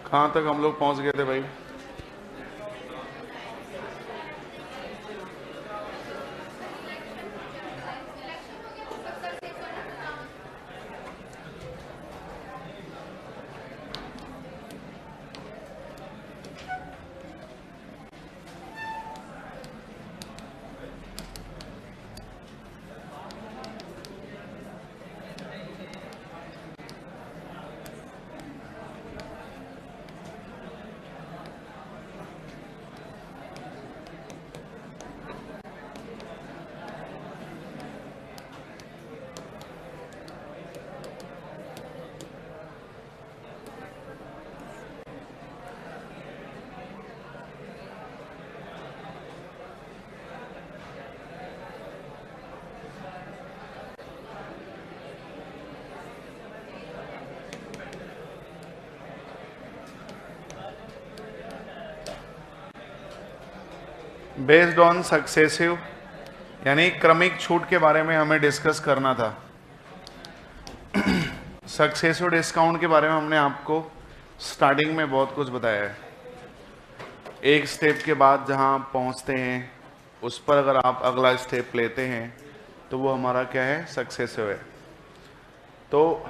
कहाँ तक हम लोग पहुंच गए थे भाई? बेस्ड ऑन सक्सेसिव यानी क्रमिक छूट के बारे में हमें डिस्कस करना था। सक्सेसिव डिस्काउंट के बारे में हमने आपको स्टार्टिंग में बहुत कुछ बताया है। एक स्टेप के बाद जहां पहुंचते हैं उस पर अगर आप अगला स्टेप लेते हैं तो वो हमारा क्या है? सक्सेसिव है। तो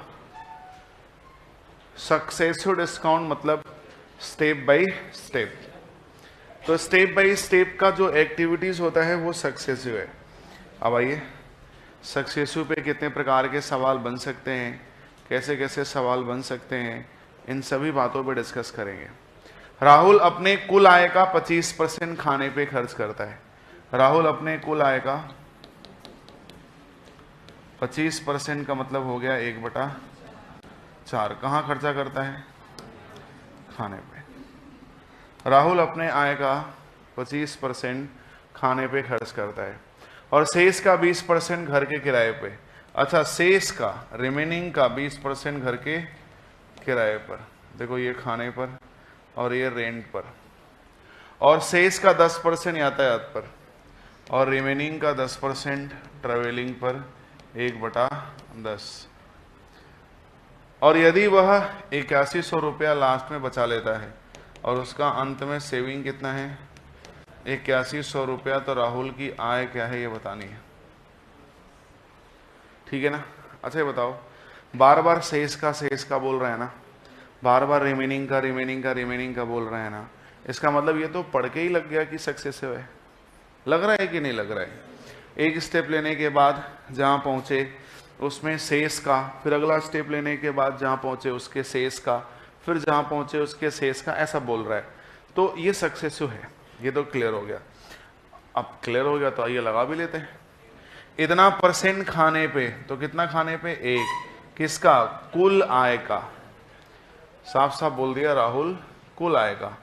सक्सेसिव डिस्काउंट मतलब स्टेप बाय स्टेप। तो स्टेप बाय स्टेप का जो एक्टिविटीज होता है वो सक्सेसिव है। अब आइए, सक्सेसिव पे कितने प्रकार के सवाल बन सकते हैं, कैसे कैसे सवाल बन सकते हैं, इन सभी बातों पे डिस्कस करेंगे। राहुल अपने कुल आय का 25% खाने पे खर्च करता है। राहुल अपने कुल आय का 25% का मतलब हो गया 1/4 कहाँ खर्चा करता है? खाने पे। राहुल अपने आय का 25% खाने पे खर्च करता है और शेष का 20% घर के किराए पे। अच्छा, शेष का रिमेनिंग का 20% घर के किराए पर। देखो ये खाने पर और ये रेंट पर। और शेष का 10% यातायात पर और रिमेनिंग का 10% ट्रेवलिंग पर 1/10। और यदि वह 8100 रुपया लास्ट में बचा लेता है और उसका अंत में सेविंग कितना है? 8100 रुपया। तो राहुल की आय क्या है ये बतानी है, ठीक है ना? अच्छा ये बताओ, बार बार शेष का बोल रहे हैं ना, बार बार रिमेनिंग का बोल रहे हैं ना, इसका मतलब ये तो पढ़ के ही लग गया कि सक्सेसिव है। लग रहा है कि नहीं लग रहा है? एक स्टेप लेने के बाद जहां पहुंचे उसमें शेष का, फिर अगला स्टेप लेने के बाद जहां पहुंचे उसके शेष का, फिर जहां पहुंचे उसके शेष का, ऐसा बोल रहा है। तो ये सक्सेसिव है। ये तो क्लियर हो गया। अब क्लियर हो गया तो आइए लगा भी लेते हैं। इतना % खाने पे, तो कितना खाने पे? 1। किसका? कुल आय का। साफ साफ बोल दिया राहुल, कुल आय का।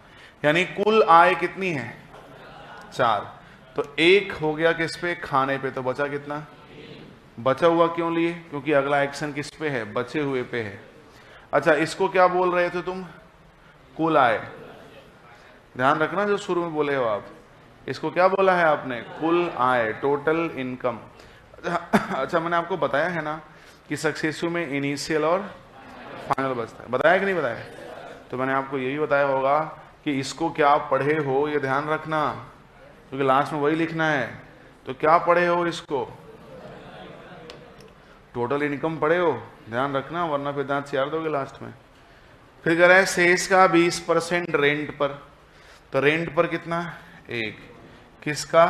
यानी कुल आय कितनी है? 4। तो 1 हो गया किस पे? खाने पे। तो बचा कितना? बचा हुआ क्यों लिए? क्योंकि अगला एक्शन किस पे है? बचे हुए पे है। अच्छा, इसको क्या बोल रहे थे तुम? कुल आय। ध्यान रखना जो शुरू में बोले हो आप, इसको क्या बोला है आपने? कुल आय, टोटल इनकम। अच्छा, मैंने आपको बताया है ना कि सक्सेसिव में इनिशियल और फाइनल बचता है। बताया कि नहीं बताया? तो मैंने आपको यही बताया होगा कि इसको क्या पढ़े हो ये ध्यान रखना, क्योंकि लास्ट में वही लिखना है। तो क्या पढ़े हो? इसको टोटल इनकम पढ़े हो, ध्यान रखना, वरना फिर दांत चियार दोगे लास्ट में। फिर कह रहा है शेष का 20% रेंट पर। तो रेंट पर कितना? 1। किसका?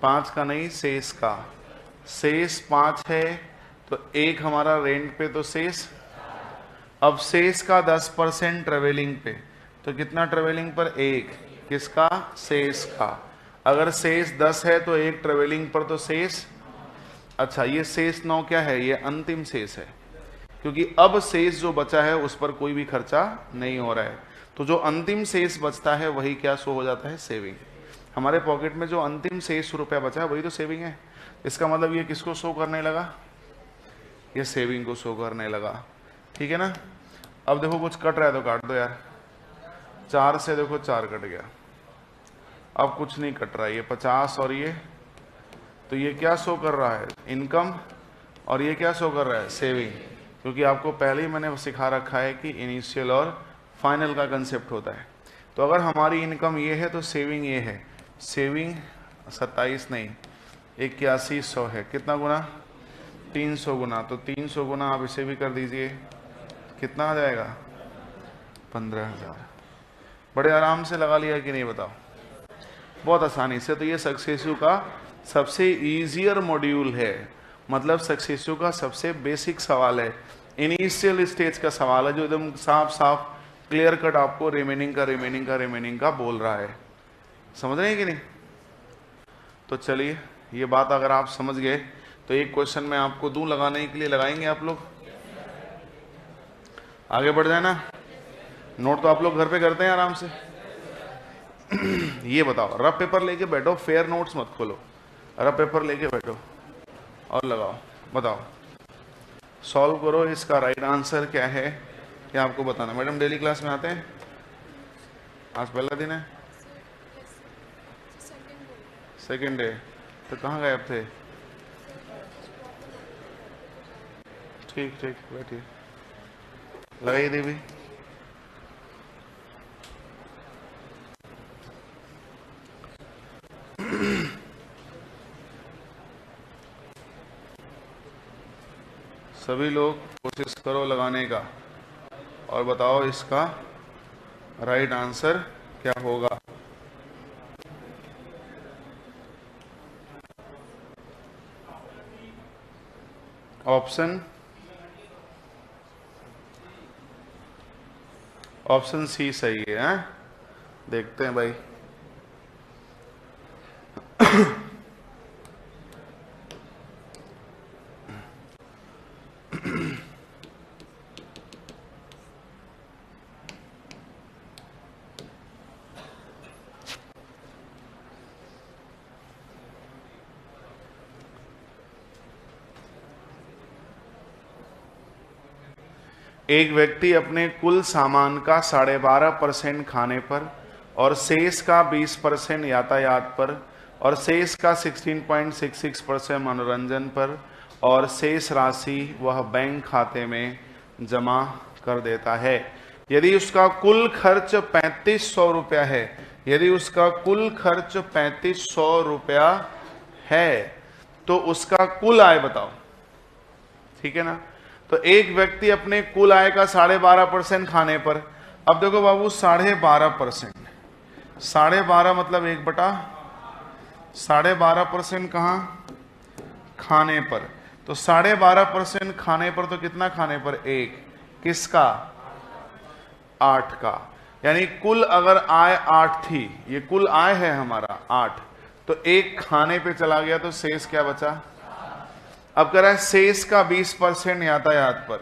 5 का नहीं, शेष का। शेष 5 है तो 1 हमारा रेंट पे, तो शेष। अब शेष का 10% ट्रेवलिंग पे। तो कितना ट्रेवलिंग पर? 1। किसका? शेष का। अगर शेष 10 है तो 1 ट्रेवलिंग पर, तो शेष। अच्छा, ये शेष 9 क्या है? ये अंतिम शेष है, क्योंकि अब शेष जो बचा है उस पर कोई भी खर्चा नहीं हो रहा है। तो जो अंतिम शेष बचता है वही क्या शो हो जाता है? सेविंग। हमारे पॉकेट में जो अंतिम शेष रुपया बचा है वही तो सेविंग है। इसका मतलब ये किसको शो करने लगा? ये सेविंग को शो करने लगा, ठीक है ना? अब देखो कुछ कट रहा है तो काट दो यार। 4 से देखो 4 कट गया, अब कुछ नहीं कट रहा है। ये 50 और ये, तो ये क्या शो कर रहा है? इनकम। और ये क्या शो कर रहा है? सेविंग। क्योंकि आपको पहले ही मैंने सिखा रखा है कि इनिशियल और फाइनल का कंसेप्ट होता है। तो अगर हमारी इनकम ये है तो सेविंग ये है, सेविंग 27 नहीं 8100 है, कितना गुना 300 गुना, तो 300 गुना आप इसे भी कर दीजिए, कितना आ जाएगा 15,000। बड़े आराम से लगा लिया कि नहीं बताओ, बहुत आसानी से। तो ये सक्सेसिव का सबसे ईजियर मॉड्यूल है, मतलब सक्सेसिव का सबसे बेसिक सवाल है, इनिशियल स्टेज का सवाल है, जो एकदम साफ साफ क्लियर कट आपको रिमेनिंग का बोल रहा है। समझ रहे हैं कि नहीं? तो चलिए, ये बात अगर आप समझ गए तो एक क्वेश्चन मैं आपको दूं लगाने के लिए, लगाएंगे आप लोग? आगे बढ़ जाए ना। नोट तो आप लोग घर पे करते हैं आराम से। ये बताओ, रफ पेपर लेके बैठो, फेयर नोट्स मत खोलो, रफ पेपर लेके बैठो और लगाओ, बताओ, सॉल्व करो, इसका राइट आंसर क्या है क्या आपको बताना। मैडम डेली क्लास में आते हैं? आज पहला दिन है, सेकेंड डे, तो कहाँ गए थे? ठीक ठीक, बैठिए, लगाइए देवी। सभी लोग कोशिश करो लगाने का और बताओ इसका राइट आंसर क्या होगा। ऑप्शन सी सही है, देखते हैं भाई। एक व्यक्ति अपने कुल सामान का 12.5% खाने पर और शेष का 20% यातायात पर और शेष का 16.66% मनोरंजन पर और शेष राशि वह बैंक खाते में जमा कर देता है। यदि उसका कुल खर्च 3500 रुपया है, यदि उसका कुल खर्च 3500 रुपया है तो उसका कुल आय बताओ, ठीक है ना। तो एक व्यक्ति अपने कुल आय का 12.5% खाने पर, अब देखो बाबू 12.5%, 12.5 मतलब 1/12.5% कहां? खाने पर। तो 12.5% खाने पर, तो कितना खाने पर? 1, किसका? 8 का। यानी कुल अगर आय 8 थी, ये कुल आय है हमारा 8, तो 1 खाने पे चला गया, तो शेष क्या बचा? अब कह रहा है शेष का 20% यातायात पर।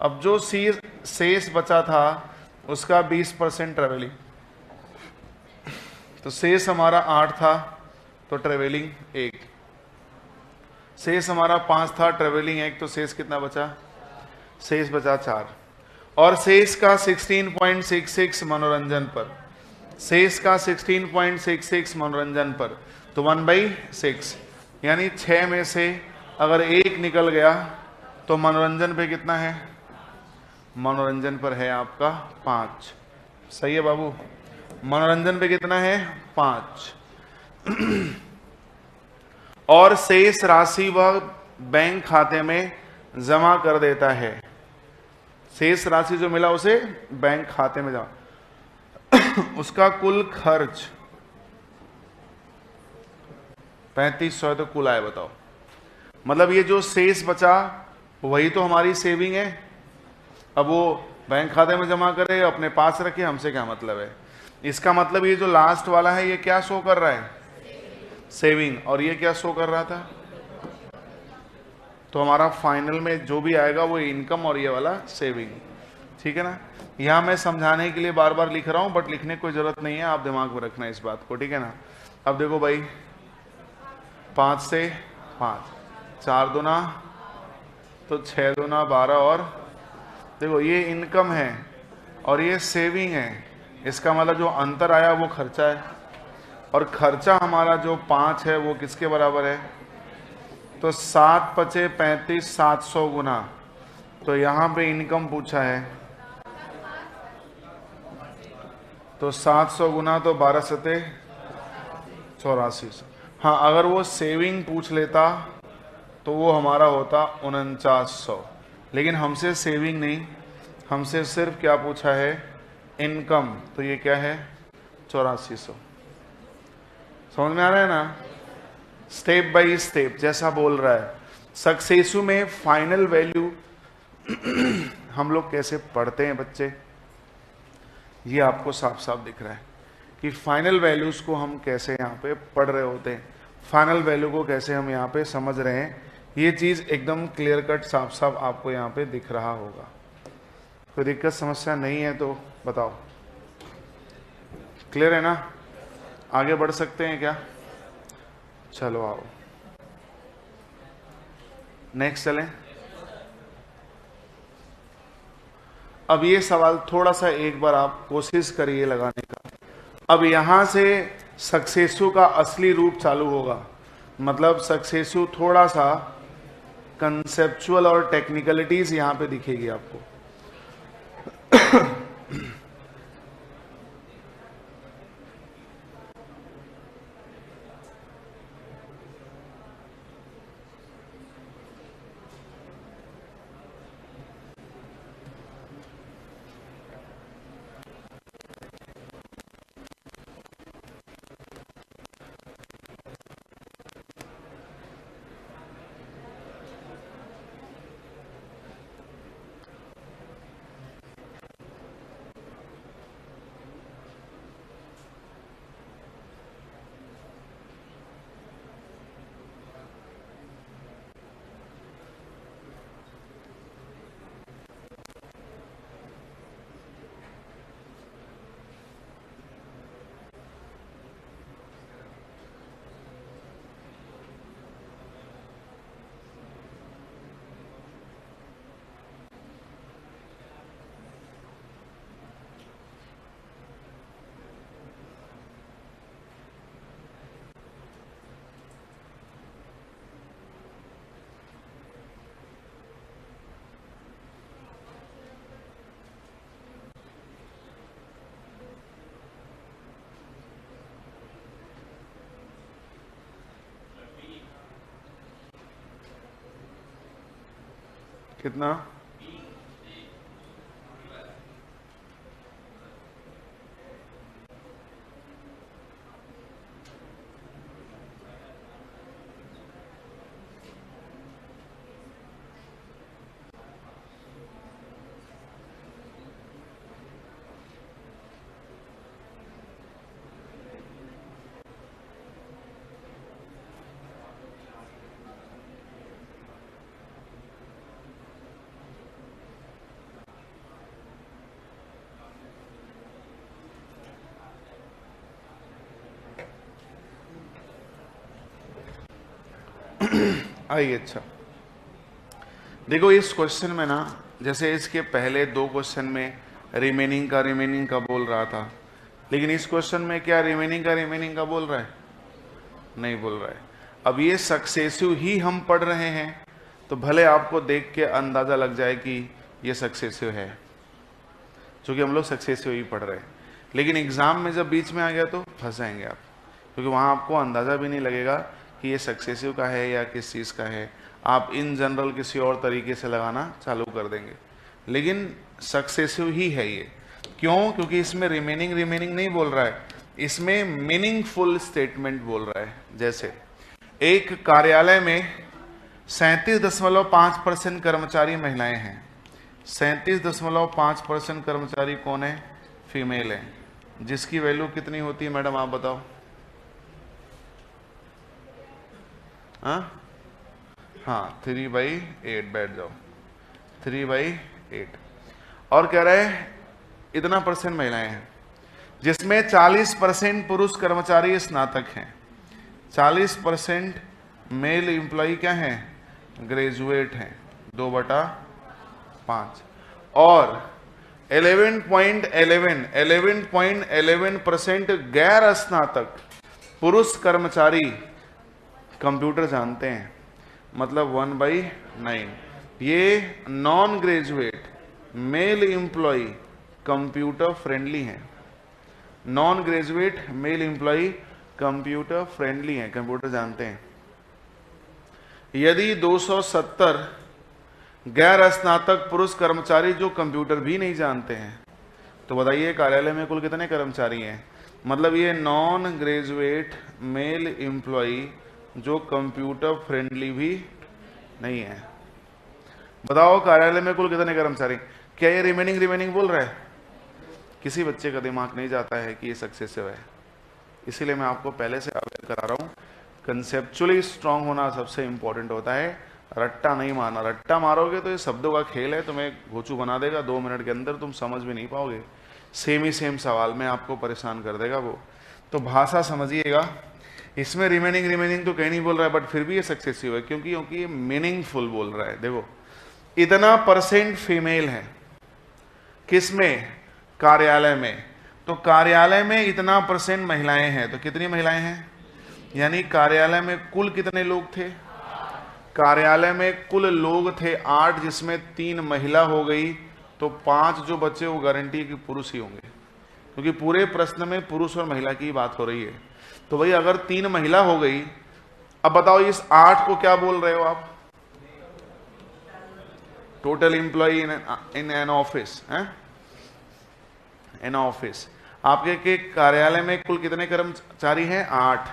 अब जो शेष बचा था उसका 20% ट्रेवलिंग, तो शेष हमारा 8 था, तो ट्रेवलिंग 1, शेष हमारा 5 था, ट्रेवलिंग 1, तो शेष कितना बचा? शेष बचा 4। और शेष का 16.66 मनोरंजन पर, शेष का 16.66 मनोरंजन पर, तो 1/6, यानी 6 में से अगर 1 निकल गया तो मनोरंजन पे कितना है? मनोरंजन पर है आपका 5। सही है बाबू, मनोरंजन पे कितना है? 5। और शेष राशि वह बैंक खाते में जमा कर देता है। शेष राशि जो मिला उसे बैंक खाते में जमा। उसका कुल खर्च 3500 है, तो कुल आय बताओ। मतलब ये जो शेष बचा वही तो हमारी सेविंग है। अब वो बैंक खाते में जमा करे, अपने पास रखे, हमसे क्या मतलब है। इसका मतलब ये जो लास्ट वाला है ये क्या शो कर रहा है? सेविंग। और ये क्या शो कर रहा था? तो हमारा फाइनल में जो भी आएगा वो इनकम और ये वाला सेविंग, ठीक है ना। यहां मैं समझाने के लिए बार बार लिख रहा हूं, बट लिखने की कोई जरूरत नहीं है, आप दिमाग में रखना इस बात को, ठीक है ना। अब देखो भाई, 5 से 5, 4 दूना तो 6 दूना 12, और देखो ये इनकम है और ये सेविंग है। इसका मतलब जो अंतर आया वो खर्चा है, और खर्चा हमारा जो 5 है वो किसके बराबर है? तो 7 × 35 700 गुना। तो यहां पे इनकम पूछा है तो 700 गुना तो 12 सते 8400। हाँ, अगर वो सेविंग पूछ लेता तो वो हमारा होता 4900, लेकिन हमसे सेविंग नहीं, हमसे सिर्फ क्या पूछा है, इनकम। तो ये क्या है, 8400। समझ में आ रहा है ना? स्टेप बाय स्टेप जैसा बोल रहा है। सक्सेसु में फाइनल वैल्यू हम लोग कैसे पढ़ते हैं बच्चे, ये आपको साफ साफ दिख रहा है कि फाइनल वैल्यूज को हम कैसे यहाँ पे पढ़ रहे होते हैं, फाइनल वैल्यू को कैसे हम यहाँ पे समझ रहे हैं। ये चीज एकदम क्लियर कट साफ साफ आपको यहाँ पे दिख रहा होगा। कोई दिक्कत समस्या नहीं है तो बताओ, क्लियर है ना? आगे बढ़ सकते हैं क्या? चलो आओ नेक्स्ट चलें। अब ये सवाल थोड़ा सा एक बार आप कोशिश करिए लगाने का। अब यहां से सक्सेसु का असली रूप चालू होगा, मतलब सक्सेसु थोड़ा सा कंसेप्चुअल और टेक्निकलिटीज यहां पे दिखेगी आपको। कितना? आइए, अच्छा देखो इस क्वेश्चन में ना, जैसे इसके पहले दो क्वेश्चन में रिमेनिंग का बोल रहा था, लेकिन इस क्वेश्चन में क्या रिमेनिंग का बोल रहा है? नहीं बोल रहा है। अब ये सक्सेसिव ही हम पढ़ रहे हैं, तो भले आपको देख के अंदाजा लग जाए कि ये सक्सेसिव है, क्योंकि हम लोग सक्सेसिव ही पढ़ रहे हैं। लेकिन एग्जाम में जब बीच में आ गया तो फंस जाएंगे आप, क्योंकि वहां आपको अंदाजा भी नहीं लगेगा कि ये सक्सेसिव का है या किस चीज का है। आप इन जनरल किसी और तरीके से लगाना चालू कर देंगे, लेकिन सक्सेसिव ही है ये। क्यों? क्योंकि इसमें रिमेनिंग नहीं बोल रहा है, इसमें मीनिंगफुल स्टेटमेंट बोल रहा है। जैसे एक कार्यालय में 37.5% कर्मचारी महिलाएं हैं। 37.5% कर्मचारी कौन है? फीमेल है, जिसकी वैल्यू कितनी होती है मैडम आप बताओ? हाँ 3/8, बैठ जाओ, 3/8। और कह रहे हैं इतना परसेंट महिलाएं हैं, जिसमें 40% पुरुष कर्मचारी स्नातक हैं, 40% मेल एम्प्लॉय क्या हैं? ग्रेजुएट हैं, 2/5। और 11.11% गैर स्नातक पुरुष कर्मचारी कंप्यूटर जानते हैं, मतलब 1/9। ये non graduate male employ computer friendly हैं, non graduate male employ computer friendly है, कंप्यूटर जानते हैं। यदि 270 गैर स्नातक पुरुष कर्मचारी जो कंप्यूटर भी नहीं जानते हैं, तो बताइए कार्यालय में कुल कितने कर्मचारी हैं? मतलब ये नॉन ग्रेजुएट मेल एम्प्लॉय जो कंप्यूटर फ्रेंडली भी नहीं है। बताओ कार्यालय में कुल कितने कर्मचारी? क्या ये रिमेनिंग बोल रहा है? किसी बच्चे का दिमाग नहीं जाता है कि ये सक्सेसिव है। इसीलिए मैं आपको पहले से अवेयर करा रहा हूँ, कंसेप्चुअली स्ट्रांग होना सबसे इंपॉर्टेंट होता है, रट्टा नहीं मारना। रट्टा मारोगे तो ये शब्दों का खेल है, तुम्हें घोचू बना देगा, 2 मिनट के अंदर तुम समझ भी नहीं पाओगे। सेम ही सेम सवाल में आपको परेशान कर देगा वो। तो भाषा समझिएगा, इसमें रिमेनिंग तो कहीं नहीं बोल रहा है, बट फिर भी ये सक्सेसिव है क्योंकि ये मीनिंगफुल बोल रहा है। देखो, इतना % फीमेल है, किसमें? कार्यालय में। तो कार्यालय में इतना % महिलाएं हैं, तो कितनी महिलाएं हैं? यानी कार्यालय में कुल कितने लोग थे? कार्यालय में कुल लोग थे 8, जिसमें 3 महिला हो गई, तो 5 जो बच्चे वो गारंटी है कि पुरुष ही होंगे, क्योंकि पूरे प्रश्न में पुरुष और महिला की बात हो रही है। तो भाई अगर 3 महिला हो गई, अब बताओ इस 8 को क्या बोल रहे हो आप? Total employ in an office है, इन ऑफिस। आपके के कार्यालय में कुल कितने कर्मचारी हैं? 8।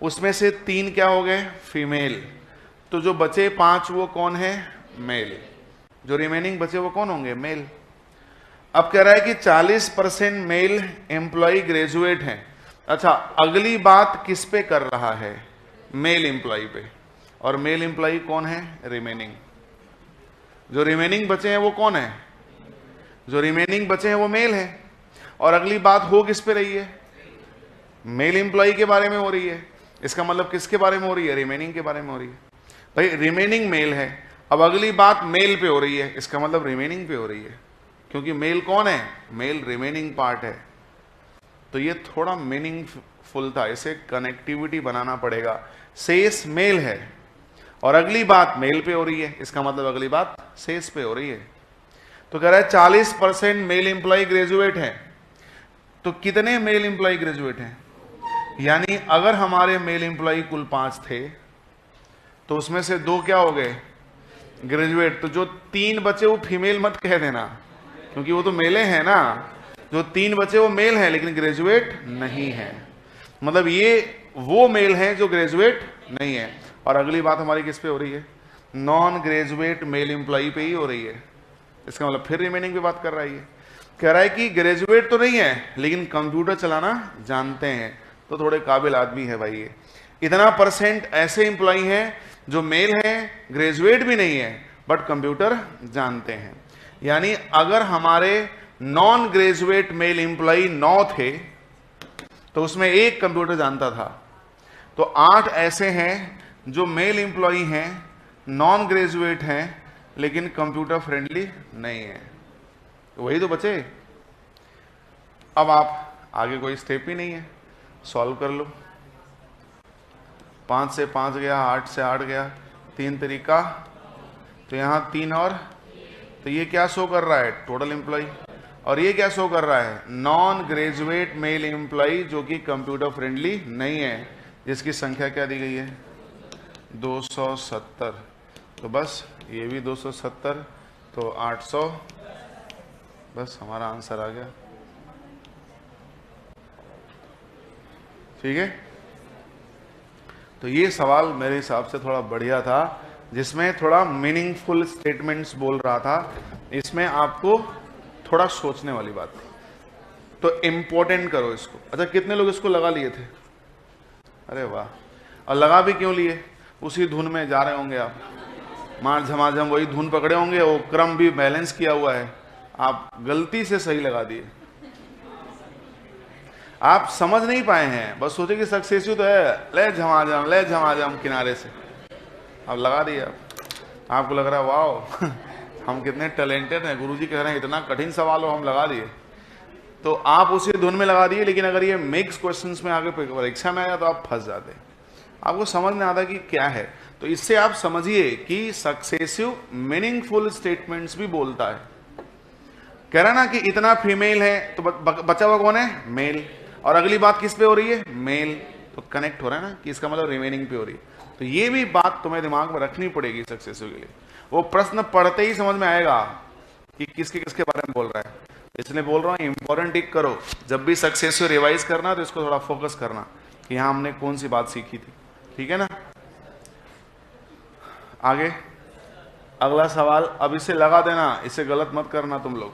उसमें से 3 क्या हो गए? फीमेल। तो जो बचे 5 वो कौन है? मेल। जो रिमेनिंग बचे वो कौन होंगे? मेल। अब कह रहा है कि 40% मेल एम्प्लॉय ग्रेजुएट हैं। अच्छा, अगली बात किस पे कर रहा है? मेल एम्प्लॉय पे। और मेल एम्प्लॉय कौन है? रिमेनिंग। जो रिमेनिंग बचे हैं वो कौन है? जो रिमेनिंग बचे हैं वो मेल है। और अगली बात हो किस पे रही है? मेल एम्प्लॉय के बारे में हो रही है। इसका मतलब किसके बारे में हो रही है? रिमेनिंग के बारे में हो रही है। भाई रिमेनिंग मेल है, अब अगली बात मेल पे हो रही है, इसका मतलब रिमेनिंग पे हो रही है, क्योंकि मेल कौन है? मेल रिमेनिंग पार्ट है। तो ये थोड़ा मीनिंगफुल था, इसे कनेक्टिविटी बनाना पड़ेगा। शेष मेल है और अगली बात मेल पे हो रही है, इसका मतलब अगली बात शेष पे हो रही है। तो कह रहा है 40% मेल एम्प्लॉय ग्रेजुएट है। तो कितने मेल एम्प्लॉय ग्रेजुएट हैं? यानी अगर हमारे मेल एम्प्लॉय कुल 5 थे, तो उसमें से 2 क्या हो गए? ग्रेजुएट। तो जो 3 बचे वो फीमेल मत कह देना, क्योंकि वो तो मेले हैं ना। जो 3 बचे वो मेल हैं लेकिन ग्रेजुएट नहीं है। मतलब ये वो मेल हैं जो ग्रेजुएट नहीं है। और अगली बात हमारी किस पे हो रही है? नॉन ग्रेजुएट मेल एम्प्लॉय पे ही हो रही है। इसका मतलब फिर रिमेनिंग पे बात कर रहा है। ये कह रहा है कि ग्रेजुएट तो नहीं है लेकिन कंप्यूटर चलाना जानते हैं, तो थोड़े काबिल आदमी है भाई। ये इतना % ऐसे एम्प्लॉय हैं जो मेल हैं, ग्रेजुएट भी नहीं है, बट कंप्यूटर जानते हैं। यानी अगर हमारे नॉन ग्रेजुएट मेल एम्प्लॉय 9 थे, तो उसमें 1 कंप्यूटर जानता था। तो 8 ऐसे हैं जो मेल एम्प्लॉय हैं, नॉन ग्रेजुएट हैं, लेकिन कंप्यूटर फ्रेंडली नहीं है। तो वही तो बचे। अब आप आगे कोई स्टेप ही नहीं है, सॉल्व कर लो। 5 से 5 गया, 8 से 8 गया, 3 तरीका, तो यहां 3 और, तो ये क्या शो कर रहा है? Total employ. और ये क्या शो कर रहा है? नॉन ग्रेजुएट मेल एम्प्लॉय जो कि कंप्यूटर फ्रेंडली नहीं है, जिसकी संख्या क्या दी गई है? 270। तो बस ये भी 270, तो 800। बस हमारा आंसर आ गया। ठीक है, तो ये सवाल मेरे हिसाब से थोड़ा बढ़िया था, जिसमें थोड़ा मीनिंगफुल स्टेटमेंट्स बोल रहा था। इसमें आपको थोड़ा सोचने वाली बात थी, तो इम्पोर्टेंट करो इसको। अच्छा, कितने लोग इसको लगा लिए थे? अरे वाह। और लगा भी क्यों लिए? उसी धुन में जा रहे होंगे आप, मार झमाझम वही धुन पकड़े होंगे, वो क्रम भी बैलेंस किया हुआ है, आप गलती से सही लगा दिए। आप समझ नहीं पाए हैं, बस सोचे कि सक्सेसिव तो है, ले झमाझम किनारे से, अब लगा दिया। आपको लग रहा है वाह हम कितने टैलेंटेड हैं, गुरुजी कह रहे हैं इतना कठिन सवाल हो हम लगा दिए। तो आप उसी धुन में लगा दिए, लेकिन अगर ये मिक्स क्वेश्चंस में आगे परीक्षा में आया तो आप फंस जाते। आपको समझ में आता कि क्या है। तो इससे आप समझिए कि सक्सेसिव मीनिंगफुल स्टेटमेंट्स भी बोलता है। कह रहा ना कि इतना फीमेल है तो बचा हुआ कौन है? मेल। और अगली बात किस पे हो रही है? मेल। तो कनेक्ट हो रहा है ना कि इसका मतलब रिमेनिंग पे हो रही है। तो ये भी बात तुम्हें दिमाग में रखनी पड़ेगी सक्सेसिव के लिए। वो प्रश्न पढ़ते ही समझ में आएगा कि किसके किसके बारे में बोल रहा है। इसलिए बोल रहा हूं इंपॉर्टेंट टिक करो, जब भी सक्सेसिव रिवाइज करना तो इसको थोड़ा फोकस करना कि यहां हमने कौन सी बात सीखी थी। ठीक है ना? आगे अगला सवाल, अब इसे लगा देना, इसे गलत मत करना तुम लोग।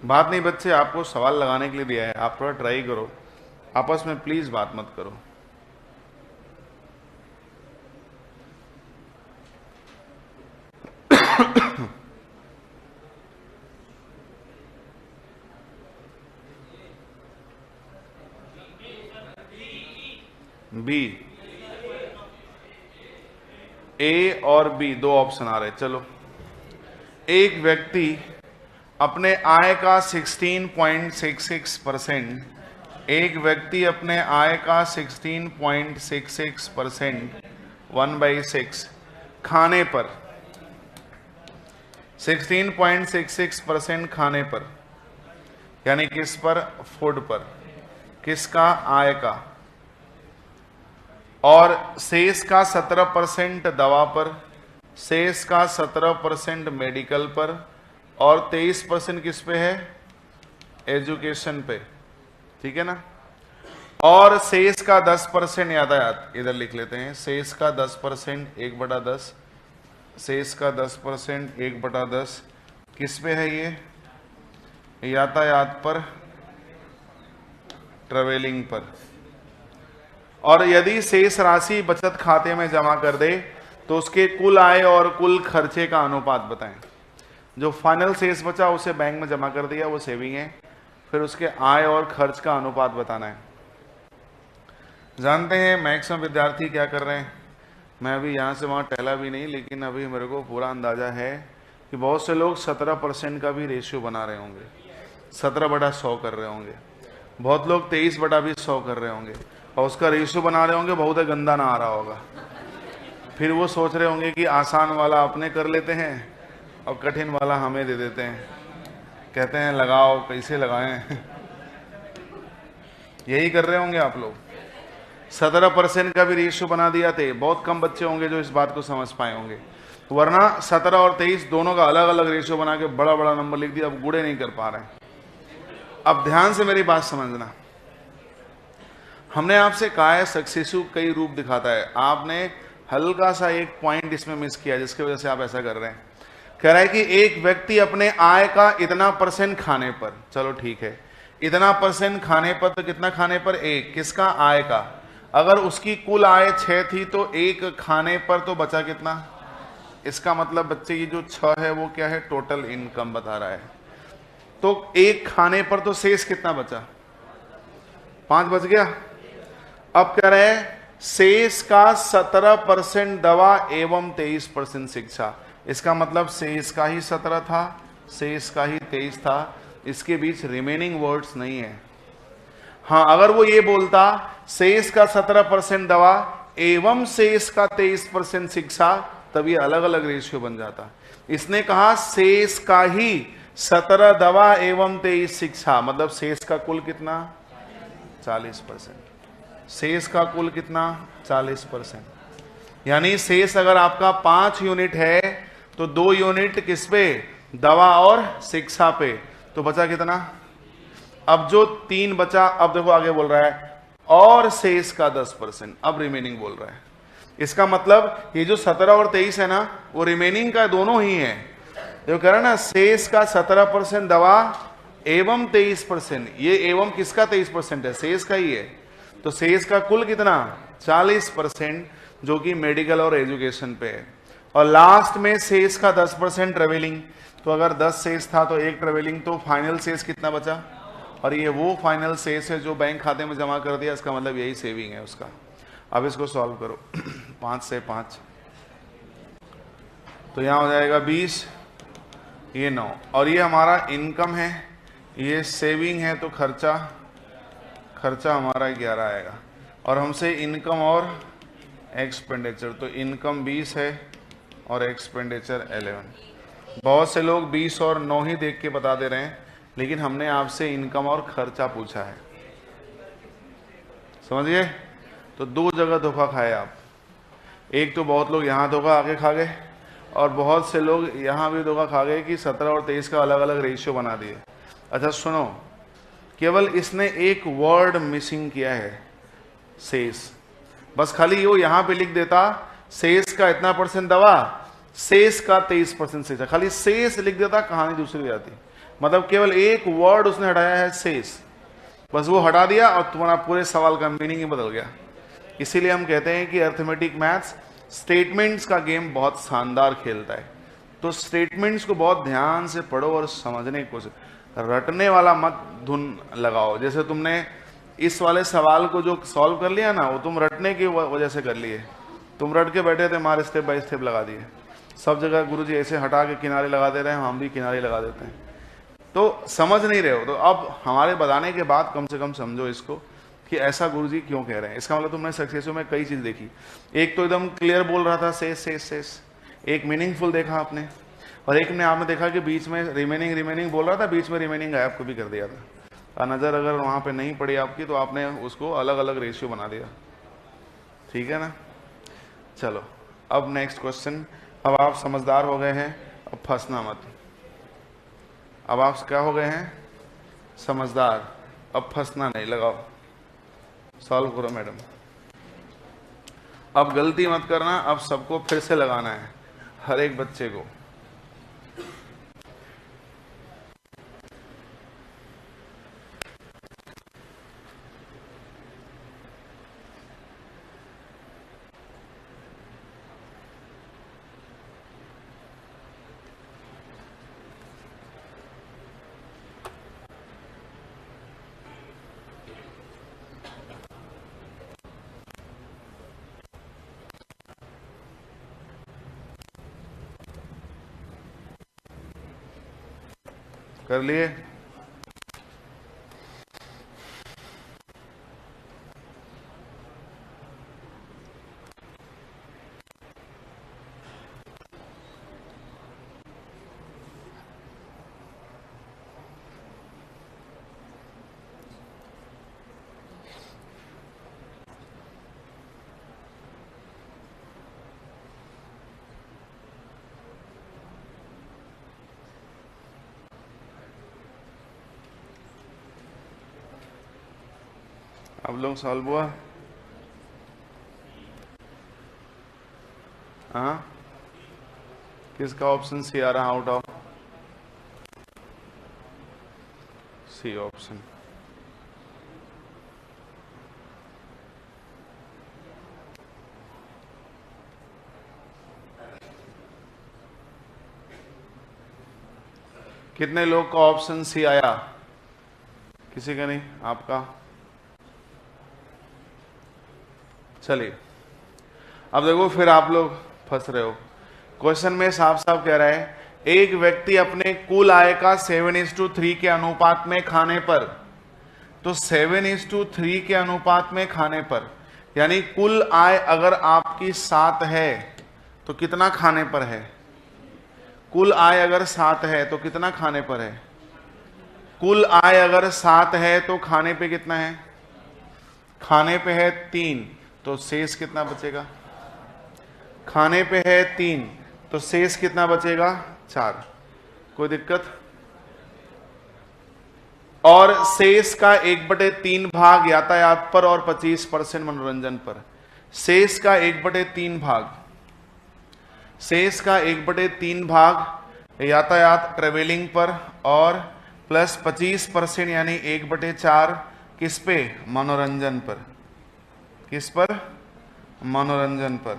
बात नहीं बच्चे, आपको सवाल लगाने के लिए दिया है, आप थोड़ा ट्राई करो, आपस में प्लीज बात मत करो। बी, ए और बी दो ऑप्शन आ रहे। चलो, एक व्यक्ति अपने आय का 16.66%, एक व्यक्ति अपने आय का 16.66% 1/6 खाने पर, 16.66% खाने पर, यानी किस पर? फूड पर। किसका? आय का। और शेष का 17% दवा पर, शेष का 17% मेडिकल पर, और 23% किस पे है? एजुकेशन पे। ठीक है ना? और शेष का 10% यातायात, इधर लिख लेते हैं, शेष का 10% 1/10, शेष का 10% 1/10 किस पे है? ये यातायात पर, ट्रेवलिंग पर। और यदि शेष राशि बचत खाते में जमा कर दे तो उसके कुल आय और कुल खर्चे का अनुपात बताएं। जो फाइनल शेष बचा उसे बैंक में जमा कर दिया, वो सेविंग है, फिर उसके आय और खर्च का अनुपात बताना है। जानते हैं मैक्सिमम विद्यार्थी क्या कर रहे हैं? मैं अभी यहाँ से वहाँ टहला भी नहीं, लेकिन अभी मेरे को पूरा अंदाजा है कि बहुत से लोग 17% का भी रेशियो बना रहे होंगे, 17/100 कर रहे होंगे, बहुत लोग 23/100 कर रहे होंगे, और उसका रेशियो बना रहे होंगे, बहुत गंदा ना आ रहा होगा। फिर वो सोच रहे होंगे कि आसान वाला अपने कर लेते हैं और कठिन वाला हमें दे देते हैं, कहते हैं लगाओ, कैसे लगाएं। यही कर रहे होंगे आप लोग। 17% का भी रेशियो बना दिया थे, बहुत कम बच्चे होंगे जो इस बात को समझ पाए होंगे, वरना 17 और 23 दोनों का अलग अलग रेशियो बना के बड़ा बड़ा नंबर लिख दिया, अब गुड़े नहीं कर पा रहे हैं। अब ध्यान से मेरी बात समझना, हमने आपसे कहा है सक्सेसिव कई रूप दिखाता है, आपने हल्का सा एक पॉइंट इसमें मिस किया जिसकी वजह से आप ऐसा कर रहे हैं। कह रहा है कि एक व्यक्ति अपने आय का इतना % खाने पर, चलो ठीक है, इतना % खाने पर, तो कितना खाने पर? एक। किसका? आय का। अगर उसकी कुल आय 6 थी तो एक खाने पर तो बचा कितना? इसका मतलब बच्चे ये जो 6 है वो क्या है? टोटल इनकम बता रहा है। तो एक खाने पर तो शेष कितना बचा? 5 बच गया। अब कह रहे हैं शेष का 17% दवा एवं 23% शिक्षा। इसका मतलब शेष का ही 17 था, शेष का ही 23 था, इसके बीच रिमेनिंग वर्ड्स नहीं है। हाँ, अगर वो ये बोलता शेष का 17% दवा एवं शेष का 23% शिक्षा, तब ये अलग अलग रेशियो बन जाता। इसने कहा शेष का ही 17 दवा एवं 23 शिक्षा, मतलब शेष का कुल कितना? 40%। शेष का कुल कितना? 40%। यानी शेष अगर आपका 5 यूनिट है तो 2 यूनिट किस पे? दवा और शिक्षा पे। तो बचा कितना? अब जो 3 बचा, अब देखो आगे बोल रहा है और शेष का 10%, अब रिमेनिंग बोल रहा है। इसका मतलब ये जो 17 और 23 है ना, वो रिमेनिंग का दोनों ही है। देखो कह रहा ना, शेष का 17% दवा एवं 23%। ये एवं किसका 23% है? शेष का ही है। तो शेष का कुल कितना? 40%, जो कि मेडिकल और एजुकेशन पे है। और लास्ट में शेष का 10% ट्रेवलिंग। तो अगर 10 शेष था तो 1 ट्रेवलिंग, तो फाइनल शेष कितना बचा? और ये वो फाइनल शेष है जो बैंक खाते में जमा कर दिया, इसका मतलब यही सेविंग है उसका। अब इसको सॉल्व करो 5 से 5, तो यहां हो जाएगा 20, ये 9, और ये हमारा इनकम है, ये सेविंग है, तो खर्चा हमारा 11 आएगा। और हमसे इनकम और एक्सपेंडिचर, तो इनकम 20 है और एक्सपेंडिचर 11। बहुत से लोग 20 और 9 ही देख के बता दे रहे हैं, लेकिन हमने आपसे इनकम और खर्चा पूछा है, समझिए। तो 2 जगह धोखा खाए आप। एक तो बहुत लोग यहाँ धोखा आके खा गए, और बहुत से लोग यहाँ भी धोखा खा गए कि 17 और 23 का अलग अलग रेशियो बना दिए। अच्छा सुनो, केवल इसने एक वर्ड मिसिंग किया है, शेष। बस खाली वो यहाँ पे लिख देता शेष का इतना % दवा, शेष का 23% शेष है, खाली शेष लिख देता, कहानी दूसरी हो जाती। मतलब केवल एक वर्ड उसने हटाया है, शेष, बस वो हटा दिया और तुम्हारा पूरे सवाल का मीनिंग ही बदल गया। इसीलिए हम कहते हैं कि अर्थमेटिक मैथ्स स्टेटमेंट्स का गेम बहुत शानदार खेलता है। तो स्टेटमेंट्स को बहुत ध्यान से पढ़ो और समझने की कोशिश, रटने वाला मत धुन लगाओ। जैसे तुमने इस वाले सवाल को जो सॉल्व कर लिया ना, वो तुम रटने की वजह से कर लिए। तुम रट के बैठे थे, मारे स्टेप बाय स्टेप लगा दिए। सब जगह गुरुजी ऐसे हटा के किनारे लगा दे रहे हैं, हम भी किनारे लगा देते हैं, तो समझ नहीं रहे हो। तो अब हमारे बताने के बाद कम से कम समझो इसको कि ऐसा गुरुजी क्यों कह रहे हैं। इसका मतलब तुमने सक्सेसो में कई चीज देखी। एक तो एकदम क्लियर बोल रहा था शेष शेष शेष, एक मीनिंगफुल देखा आपने, और एक में आपने देखा कि बीच में रिमेनिंग बोल रहा था, बीच में रिमेनिंग गायब को भी कर दिया था। और नजर अगर वहां पे नहीं पड़ी आपकी, तो आपने उसको अलग अलग रेशियो बना दिया। ठीक है ना? चलो अब नेक्स्ट क्वेश्चन। अब आप समझदार हो गए हैं, अब फंसना मत। अब आप क्या हो गए हैं? समझदार। अब फंसना नहीं, लगाओ, सॉल्व करो मैडम। अब गलती मत करना, अब सबको फिर से लगाना है, हर एक बच्चे को। कर लिए? अब लोग सॉल्व हुआ? हाँ, किसका ऑप्शन सी आ रहा आउट ऑफ? C option. कितने लोग का ऑप्शन सी आया? किसी का नहीं, आपका? चलिए अब देखो, फिर आप लोग फंस रहे हो। क्वेश्चन में साफ साफ कह रहा है, एक व्यक्ति अपने कुल आय का 7:3 के अनुपात में खाने पर, तो 7:3 के अनुपात में खाने पर, यानी कुल आय अगर आपकी 7 है तो कितना खाने पर है? कुल आय अगर 7 है तो कितना खाने पर है? कुल आय अगर 7 है तो खाने पे कितना है? खाने पे है 3, तो शेष कितना बचेगा? खाने पे है 3, तो शेष कितना बचेगा? 4। कोई दिक्कत? और शेष का 1/3 भाग यातायात पर और 25% मनोरंजन पर। शेष का 1/3 भाग, शेष का 1/3 भाग यातायात ट्रेवलिंग पर और प्लस 25% यानी 1/4 किस पे? मनोरंजन पर। किस पर? मनोरंजन पर।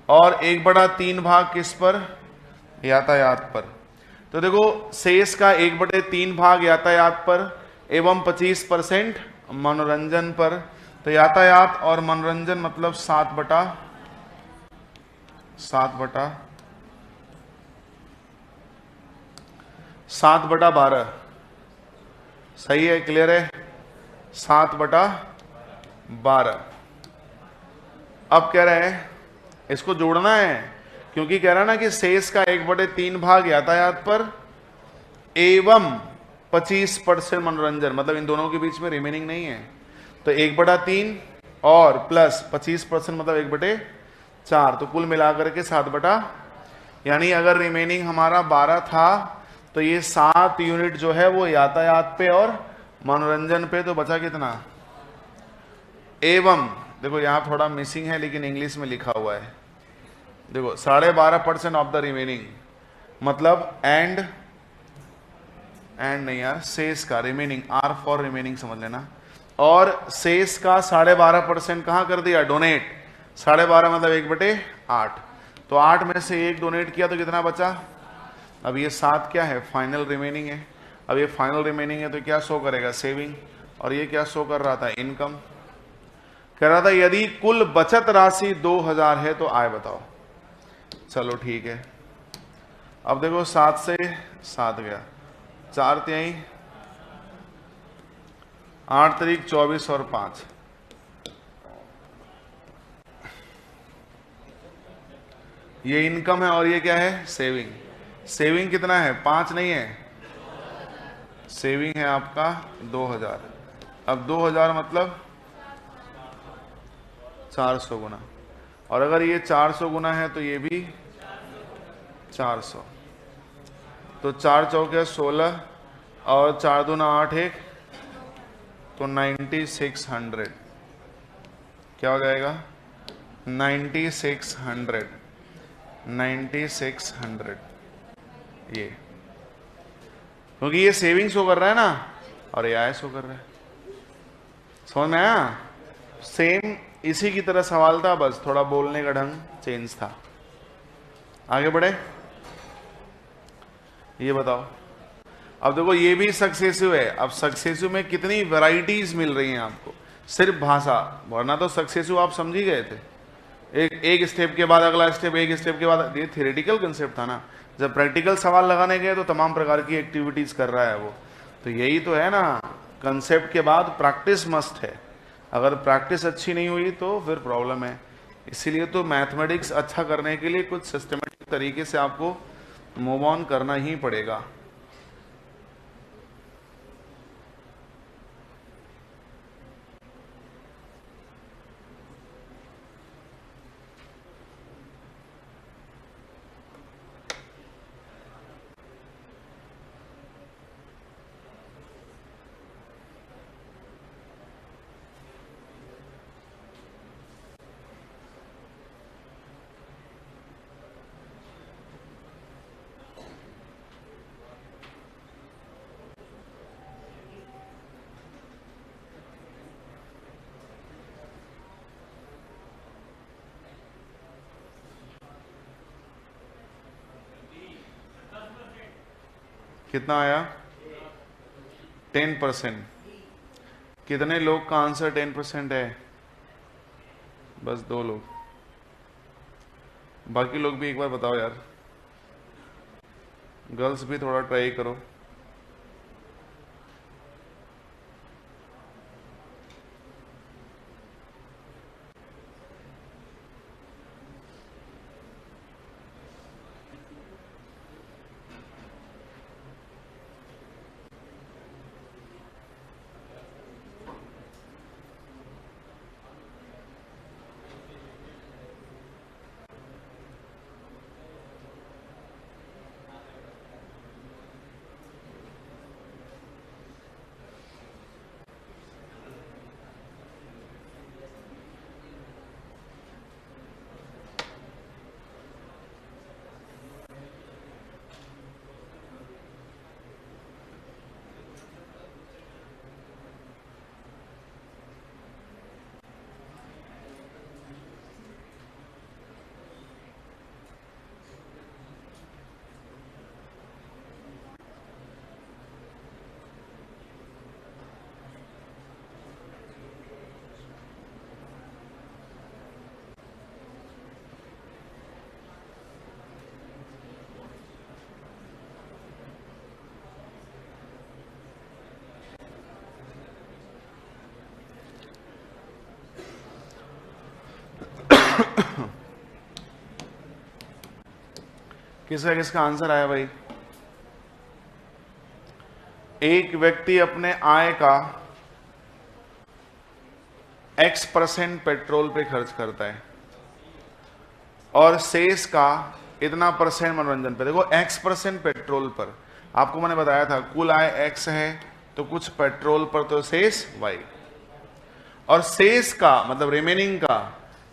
और 1/3 भाग किस पर? यातायात पर। तो देखो शेष का 1/3 भाग यातायात पर एवं 25% मनोरंजन पर। तो यातायात और मनोरंजन मतलब 7/12। सही है, क्लियर है? 7/12। अब कह रहे हैं इसको जोड़ना है, क्योंकि कह रहा ना कि शेष का 1/3 भाग यातायात पर एवं 25% मनोरंजन, मतलब इन दोनों के बीच में रिमेनिंग नहीं है। तो 1/3 और प्लस 25% मतलब 1/4, तो कुल मिलाकर के 7/, यानी अगर रिमेनिंग हमारा 12 था तो ये 7 यूनिट जो है वो यातायात पे और मनोरंजन पे। तो बचा कितना? एवं, देखो यहां थोड़ा मिसिंग है लेकिन इंग्लिश में लिखा हुआ है, देखो 12.5% ऑफ द रिमेनिंग, मतलब एंड नहीं यार, शेष का, रिमेनिंग, आर फॉर रिमेनिंग समझ लेना। और शेष का 12.5% कहां कर दिया? डोनेट। 12.5 मतलब 1/8, तो 8 में से 1 डोनेट किया तो कितना बचा? अब ये 7 क्या है? फाइनल रिमेनिंग है। अब ये फाइनल रिमेनिंग है तो क्या शो करेगा? सेविंग। और ये क्या शो कर रहा था? इनकम। कह रहा था यदि कुल बचत राशि 2000 है तो आय बताओ। चलो ठीक है। अब देखो 7 से 7 गया, 4 3 8 तारीख 24 और 5, ये इनकम है और ये क्या है? सेविंग। सेविंग कितना है? 5 नहीं है, सेविंग है आपका 2000। अब 2000 मतलब 400 गुना, और अगर ये 400 गुना है तो ये भी 400। तो 4 चौके 16 और 4 दूना 8 1, तो 9600 क्या हो जाएगा? 9600 ये, क्योंकि ये सेविंग शो कर रहा है ना और ये आय शो कर रहा है। समझ में आया? सेम इसी की तरह सवाल था, बस थोड़ा बोलने का ढंग चेंज था। आगे बढ़े, ये बताओ। अब देखो ये भी सक्सेसिव है। अब सक्सेसिव में कितनी वैरायटीज मिल रही हैं आपको, सिर्फ भाषा, वरना तो सक्सेसिव आप समझ ही गए थे। एक स्टेप के बाद अगला स्टेप, एक स्टेप के बाद, ये थियोरेटिकल कंसेप्ट था ना। जब प्रैक्टिकल सवाल लगाने गए तो तमाम प्रकार की एक्टिविटीज कर रहा है वो। तो यही तो है ना, कंसेप्ट के बाद प्रैक्टिस मस्ट है। अगर प्रैक्टिस अच्छी नहीं हुई तो फिर प्रॉब्लम है। इसीलिए तो मैथमेटिक्स अच्छा करने के लिए कुछ सिस्टमेटिक तरीके से आपको मूव ऑन करना ही पड़ेगा। कितना आया? 10%। कितने लोग का आंसर 10% है? बस 2 लोग। बाकी लोग भी एक बार बताओ यार, गर्ल्स भी थोड़ा ट्राई करो। किसका किसका आंसर आया भाई? एक व्यक्ति अपने आय का X% पेट्रोल पे खर्च करता है और शेष का इतना परसेंट मनोरंजन पे। देखो X% पेट्रोल पर, आपको मैंने बताया था कुल आय X है तो कुछ पेट्रोल पर तो शेष Y, और शेष का मतलब रिमेनिंग का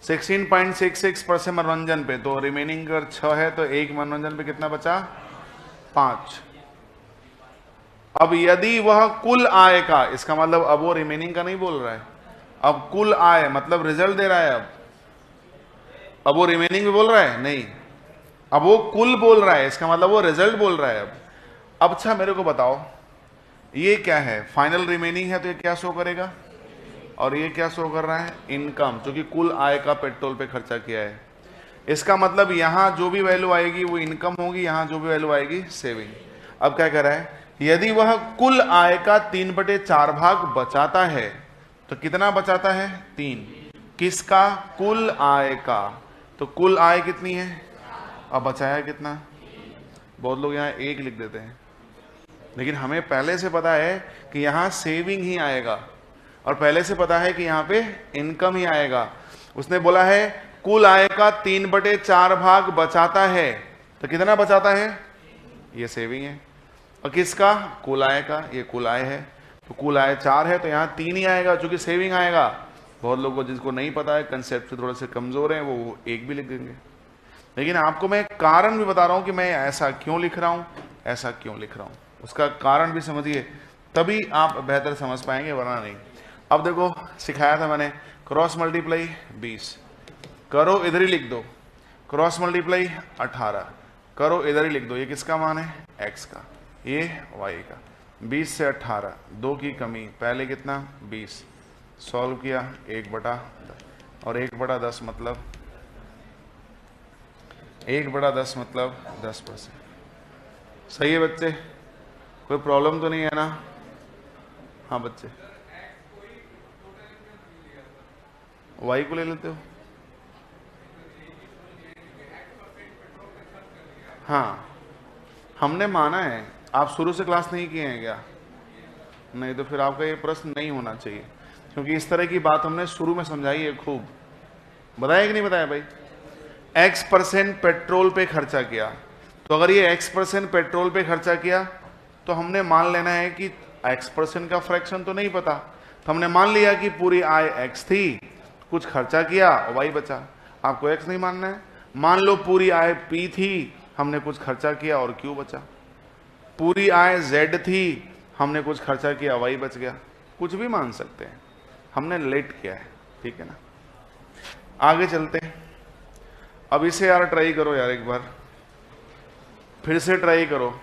16.66% मनोरंजन पे, तो रिमेनिंग अगर 6 है तो एक मनोरंजन पे कितना बचा? 5। अब यदि वह कुल आय का, इसका मतलब अब वो रिमेनिंग का नहीं बोल रहा है, अब कुल आय मतलब रिजल्ट दे रहा है। अब वो रिमेनिंग भी बोल रहा है नहीं, अब वो कुल बोल रहा है, इसका मतलब वो रिजल्ट बोल रहा है। अब अच्छा मेरे को बताओ ये क्या है? फाइनल रिमेनिंग है तो ये क्या शो करेगा, और ये क्या शो कर रहा है? इनकम, जो कि कुल आय का पेट्रोल पे खर्चा किया है। इसका मतलब यहां जो भी वैल्यू आएगी वो इनकम होगी, यहां जो भी वैल्यू आएगी सेविंग। अब क्या कर रहा है? यदि वह कुल आय का 3/4 भाग बचाता है तो कितना बचाता है? 3। किसका? कुल आय का। तो कुल आय कितनी है? अब बचाया कितना? बहुत लोग यहां 1 लिख देते हैं, लेकिन हमें पहले से पता है कि यहां सेविंग ही आएगा, और पहले से पता है कि यहां पे इनकम ही आएगा। उसने बोला है कुल आय का 3/4 भाग बचाता है, तो कितना बचाता है? ये सेविंग है। और किसका? कुल आय का। ये कुल आय है, तो कुल आय 4 है तो यहां 3 ही आएगा, चूंकि सेविंग आएगा। बहुत लोगों को जिसको नहीं पता है, कंसेप्ट से थोड़े से कमजोर हैं, वो 1 भी लिख देंगे। लेकिन आपको मैं कारण भी बता रहा हूं कि मैं ऐसा क्यों लिख रहा हूं, ऐसा क्यों लिख रहा हूं, उसका कारण भी समझिए, तभी आप बेहतर समझ पाएंगे, वरना नहीं। अब देखो सिखाया था मैंने, क्रॉस मल्टीप्लाई 20 करो, इधर ही लिख दो। क्रॉस मल्टीप्लाई 18 करो, इधर ही लिख दो। ये किसका मान है? x का, ये y का। 20 से 18, 2 की कमी, पहले कितना? 20, सॉल्व किया 1/10, और 1/10 मतलब 1/10 मतलब 10%। सही है बच्चे? कोई प्रॉब्लम तो नहीं है ना? हाँ बच्चे, y को ले लेते हो? हाँ, हमने माना है। आप शुरू से क्लास नहीं किए हैं क्या? नहीं तो फिर आपका ये प्रश्न नहीं होना चाहिए, क्योंकि इस तरह की बात हमने शुरू में समझाई है खूब। बताया कि नहीं बताया भाई? X% पेट्रोल पे खर्चा किया, तो अगर ये X% पेट्रोल पे खर्चा किया तो हमने मान लेना है कि X% का फ्रैक्शन तो नहीं पता, तो हमने मान लिया कि पूरी आय X थी, कुछ खर्चा किया और Y बचा। आपको X नहीं मानना है। मान लो पूरी आय P थी, हमने कुछ खर्चा किया और Q बचा। पूरी आय Z थी, हमने कुछ खर्चा किया, Y बच गया। कुछ भी मान सकते हैं, हमने लेट किया है, ठीक है ना? आगे चलते हैं। अब इसे यार ट्राई करो यार, एक बार फिर से ट्राई करो।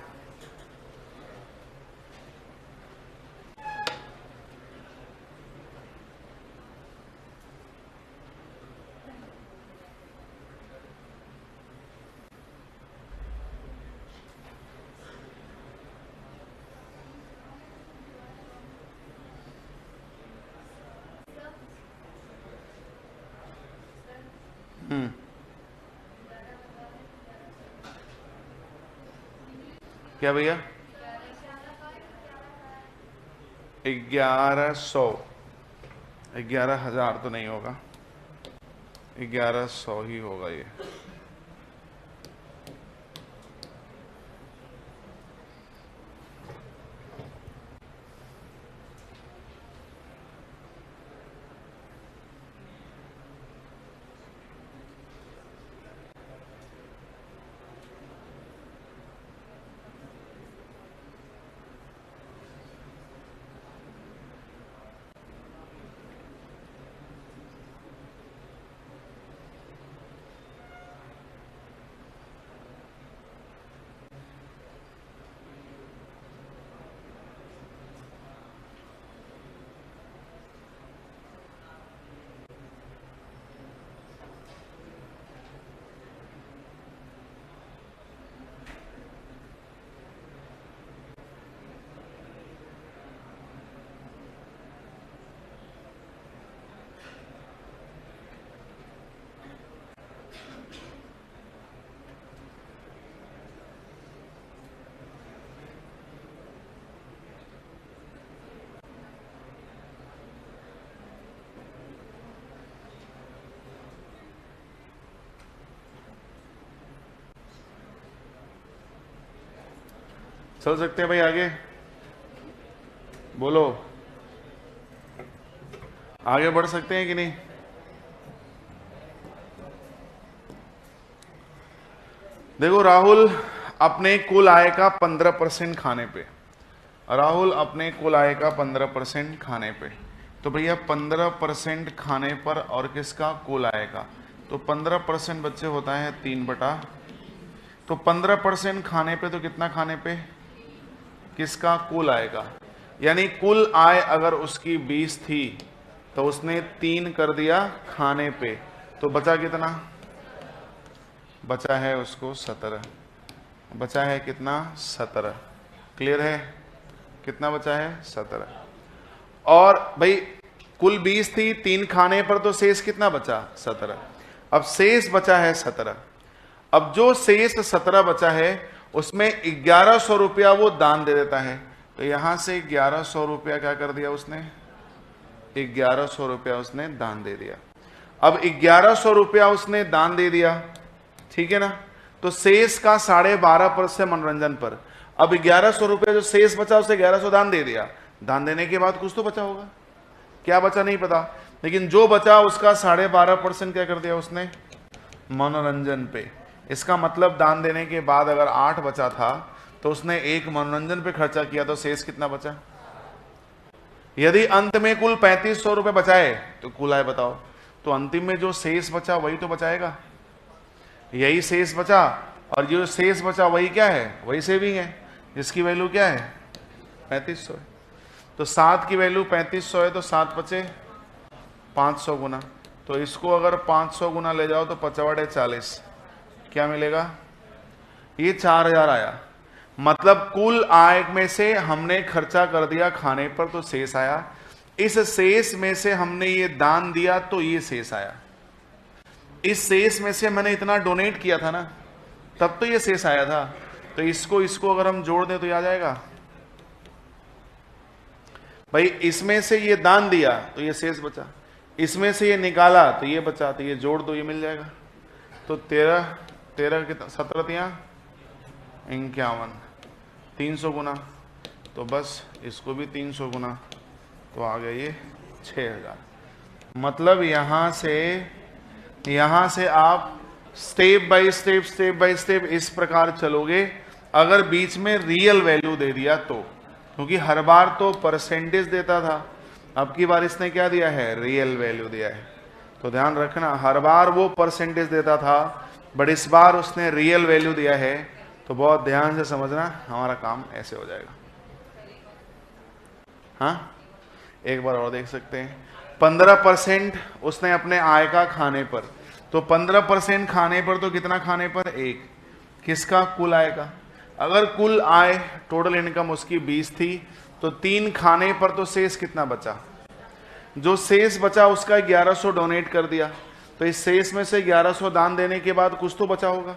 क्या भैया? 1100, 11,000 तो नहीं होगा, 1100 ही होगा ये। चल सकते हैं भाई आगे? बोलो, आगे बढ़ सकते हैं कि नहीं? देखो, राहुल अपने कुल आय का 15% खाने पे, राहुल अपने कुल आय का 15% खाने पे, तो भैया 15% खाने पर और किसका? कुल आय का। तो 15% बच्चे होता है 3/, तो 15% खाने पे तो कितना खाने पे? किसका? कुल आय का। यानी कुल आय अगर उसकी 20 थी तो उसने 3 कर दिया खाने पे, तो बचा कितना? बचा है उसको 17। बचा है कितना? 17। क्लियर है? कितना बचा है? 17। और भाई कुल 20 थी, 3 खाने पर तो शेष कितना बचा? 17। अब शेष बचा है 17। अब जो शेष 17 बचा है उसमें 1100 रुपया वो दान दे देता है। तो यहां से 1100 रुपया क्या कर दिया उसने? 1100 रुपया उसने दान दे दिया। अब 1100 रुपया उसने दान दे दिया, ठीक है ना? तो शेष का 12.5% मनोरंजन पर। अब 1100 रुपया जो शेष बचा उसे 1100 दान दे दिया। दान देने के बाद कुछ तो बचा होगा, क्या बचा नहीं पता, लेकिन जो बचा उसका 12.5% क्या कर दिया उसने? मनोरंजन पे। इसका मतलब दान देने के बाद अगर 8 बचा था तो उसने 1 मनोरंजन पे खर्चा किया, तो शेष कितना बचा? यदि अंत में कुल 3500 रुपए बचाए तो कुल आय बताओ। तो अंतिम में जो शेष बचा वही तो बचाएगा, यही शेष बचा, और जो शेष बचा वही क्या है? वही सेविंग है, जिसकी वैल्यू क्या है? 3500 है। तो 7 की वैल्यू 3500 है, तो 7 बचे 500 गुना। तो इसको अगर 500 गुना ले जाओ तो 5/40 क्या मिलेगा? ये 4000 आया। मतलब कुल आय में से हमने खर्चा कर दिया खाने पर तो शेष आया, इस शेष में से हमने ये दान दिया तो ये शेष आया, इस शेष में से मैंने इतना डोनेट किया था ना तब तो ये शेष आया था। तो इसको अगर हम जोड़ दें तो ये आ जाएगा भाई, इसमें से ये दान दिया तो ये शेष बचा, इसमें से ये निकाला तो ये बचा, तो ये जोड़ दो ये मिल जाएगा। तो 13 कितना? 17 51, 300 गुना, तो बस इसको भी 300 गुना, तो आ गया ये 6000। मतलब यहां से आप स्टेप बाय स्टेप इस प्रकार चलोगे अगर बीच में रियल वैल्यू दे दिया तो, क्योंकि हर बार तो परसेंटेज देता था, अब की बार इसने क्या दिया है? रियल वैल्यू दिया है। तो ध्यान रखना, हर बार वो परसेंटेज देता था बट इस बार उसने रियल वैल्यू दिया है, तो बहुत ध्यान से समझना, हमारा काम ऐसे हो जाएगा। हाँ, एक बार और देख सकते हैं। 15% उसने अपने आय का खाने पर, तो 15% खाने पर तो कितना खाने पर? 1। किसका? कुल आय का। अगर कुल आय टोटल इनकम उसकी 20 थी तो 3 खाने पर तो शेष कितना बचा? जो शेष बचा उसका 1100 डोनेट कर दिया, तो इस शेष में से 1100 दान देने के बाद कुछ तो बचा होगा,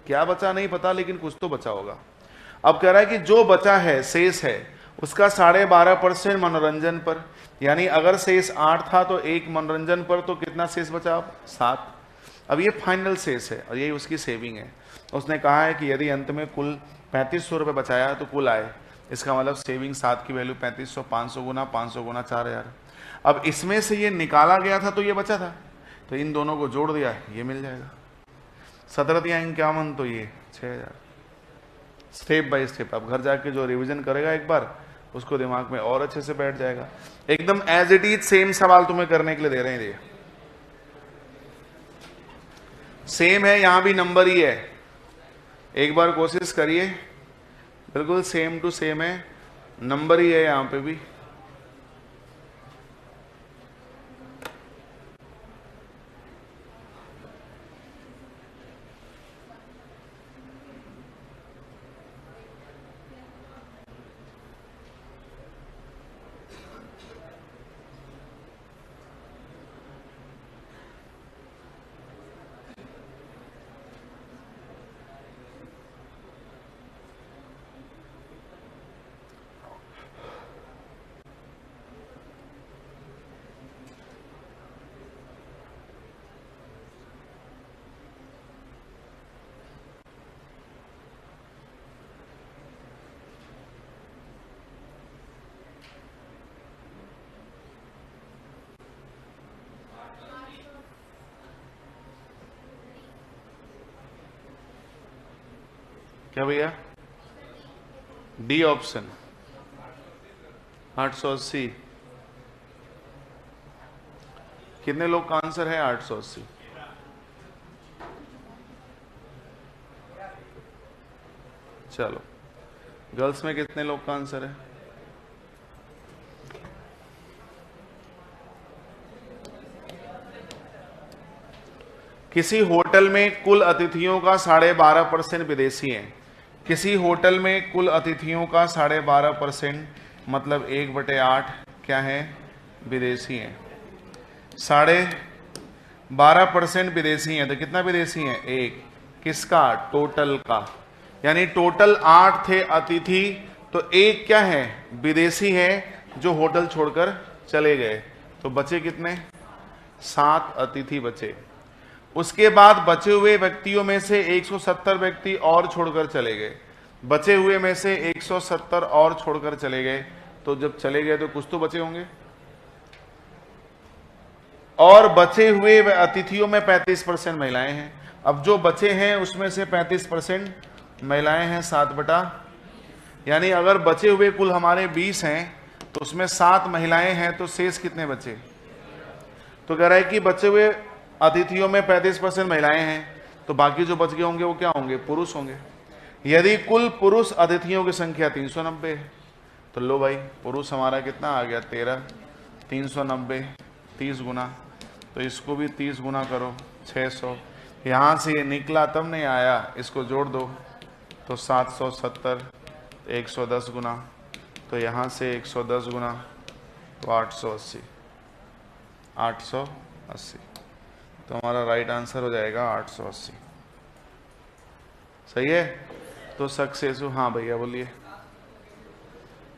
क्या बचा नहीं पता लेकिन कुछ तो बचा होगा। अब कह रहा है कि जो बचा है शेष है उसका 12.5% मनोरंजन पर, यानी अगर शेष 8 था तो 1 मनोरंजन पर, तो कितना शेष बचा? अब 7। अब ये फाइनल शेष है और यही उसकी सेविंग है। उसने कहा है कि यदि अंत में कुल 3500 रुपये बचाया तो कुल आए, इसका मतलब सेविंग 7 की वैल्यू 3500, 500 गुना 500 गुना 4000। अब इसमें से ये निकाला गया था तो ये बचा था, तो इन दोनों को जोड़ दिया ये मिल जाएगा 17 तो ये 6000। स्टेप बाय स्टेप अब घर जाके जो रिवीजन करेगा एक बार उसको दिमाग में और अच्छे से बैठ जाएगा। एकदम एज इट इज सेम सवाल तुम्हें करने के लिए दे रहे हैं, सेम है, यहां भी नंबर ही है, एक बार कोशिश करिए, बिल्कुल सेम टू सेम है, नंबर ही है यहां पे भी। क्या भैया? D option 880। कितने लोग का आंसर है 880? चलो, गर्ल्स में कितने लोग का आंसर है? किसी होटल में कुल अतिथियों का 12.5% विदेशी हैं। किसी होटल में कुल अतिथियों का 12.5% मतलब 1/8 क्या है? विदेशी हैं। 12.5% विदेशी हैं, तो कितना विदेशी हैं? 1। किसका? टोटल का। यानी टोटल 8 थे अतिथि, तो 1 क्या है? विदेशी है जो होटल छोड़कर चले गए। तो बचे कितने? 7 अतिथि बचे। उसके बाद बचे हुए व्यक्तियों में से 170 व्यक्ति और छोड़कर चले गए। बचे हुए में से 170 और छोड़कर चले गए, तो जब चले गए तो कुछ तो बचे होंगे। और बचे हुए अतिथियों में 35% महिलाएं हैं। अब जो बचे हैं उसमें से 35% महिलाएं हैं, 7 यानी अगर बचे हुए कुल हमारे 20 हैं तो उसमें 7 महिलाएं हैं, तो शेष कितने बचे? तो कह रहा है कि बचे हुए अतिथियों में 35% महिलाएं हैं, तो बाकी जो बच गए होंगे वो क्या होंगे? पुरुष होंगे। यदि कुल पुरुष अतिथियों की संख्या 390 है, तो लो भाई, पुरुष हमारा कितना आ गया? 13। 390 30 गुना, तो इसको भी 30 गुना करो, 600। यहां से ये निकला तब नहीं आया, इसको जोड़ दो तो 770। 110 गुना, तो यहां से 110 गुना तो 880। 880, तो हमारा राइट आंसर हो जाएगा 880। सही है? तो सक्सेस। हाँ भैया बोलिए।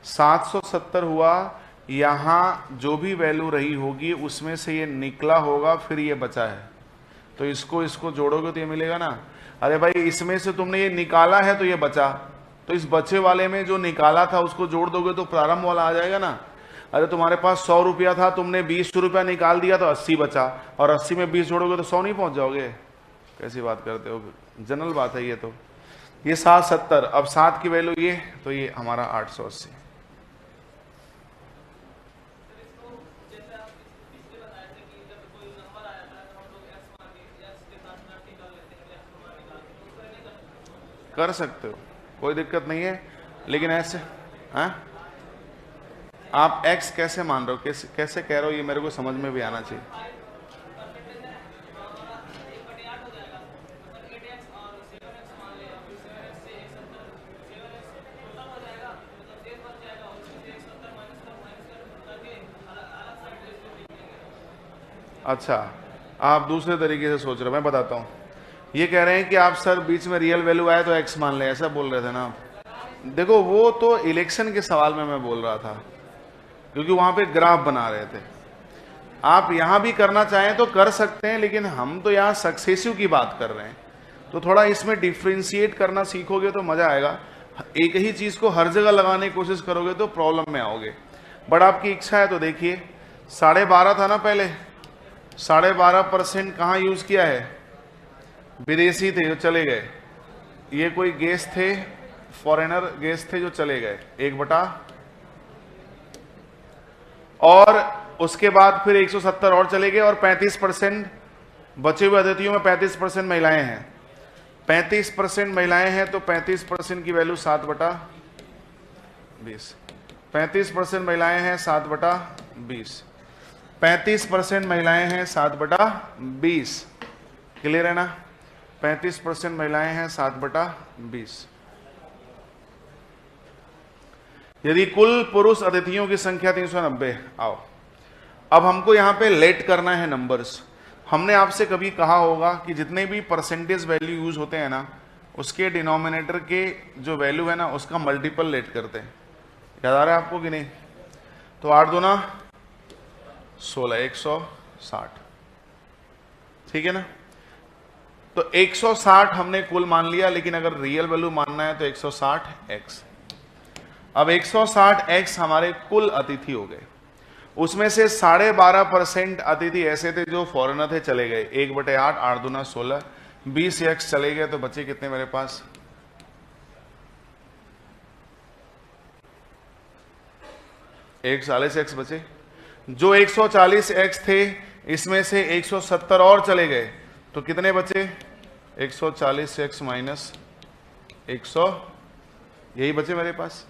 770 हुआ। यहां जो भी वैल्यू रही होगी उसमें से ये निकला होगा, फिर ये बचा है, तो इसको जोड़ोगे तो ये मिलेगा ना। अरे भाई, इसमें से तुमने ये निकाला है तो ये बचा, तो इस बचे वाले में जो निकाला था उसको जोड़ दोगे तो प्रारंभ वाला आ जाएगा ना। अरे तुम्हारे पास 100 रुपया था, तुमने 20 रुपया निकाल दिया तो 80 बचा, और 80 में 20 जोड़ोगे तो 100 नहीं पहुंच जाओगे? कैसी बात करते हो? जनरल बात है ये। तो ये 770, अब 7 की वैल्यू ये, तो ये हमारा 880। कर सकते हो, कोई दिक्कत नहीं है, लेकिन ऐसे आप x कैसे मान रहे हो? कैसे कह रहे हो? ये मेरे को समझ में भी आना चाहिए। अच्छा, आप दूसरे तरीके से सोच रहे हो, मैं बताता हूं। ये कह रहे हैं कि आप सर बीच में रियल वैल्यू आए तो x मान ले, ऐसा बोल रहे थे ना आप। देखो, वो तो इलेक्शन के सवाल में मैं बोल रहा था, क्योंकि वहां पे ग्राफ बना रहे थे। आप यहां भी करना चाहें तो कर सकते हैं, लेकिन हम तो यहां सक्सेसिव की बात कर रहे हैं, तो थोड़ा इसमें डिफ्रेंशिएट करना सीखोगे तो मजा आएगा। एक ही चीज को हर जगह लगाने की कोशिश करोगे तो प्रॉब्लम में आओगे। बट आपकी इच्छा है तो देखिए, 12.5 था ना पहले, 12.5% कहां यूज किया है? विदेशी थे जो चले गए। ये कोई गेस्ट थे, फॉरेनर गेस्ट थे जो चले गए, 1/, और उसके बाद फिर 170 और चले गए, और 35% बचे हुए अतिथियों में 35% महिलाएं हैं। 35% महिलाएं हैं, तो 35% की वैल्यू 7/20। 35% महिलाएं हैं, 7/20। 35% महिलाएं हैं, 7/20। क्लियर है ना? 35% महिलाएं हैं, 7/20। यदि कुल पुरुष अतिथियों की संख्या 390। आओ, अब हमको यहां पे लेट करना है नंबर्स। हमने आपसे कभी कहा होगा कि जितने भी परसेंटेज वैल्यू यूज होते हैं ना, उसके डिनोमिनेटर के जो वैल्यू है ना, उसका मल्टीपल लेट करते हैं। याद आ रहा है आपको कि नहीं? तो 8 दूना 16, 160। ठीक है ना? तो 160 हमने कुल मान लिया, लेकिन अगर रियल वैल्यू मानना है तो 160x। अब 160x हमारे कुल अतिथि हो गए। उसमें से 12.5% अतिथि ऐसे थे जो फॉरेनर थे, चले गए, 1/8। 8 दूना 16, 20x चले गए, तो बचे कितने मेरे पास? 140 एक्स बचे। जो 140 एक्स थे इसमें से 170 और चले गए तो कितने बचे? 140 एक्स माइनस 100, यही बचे मेरे पास।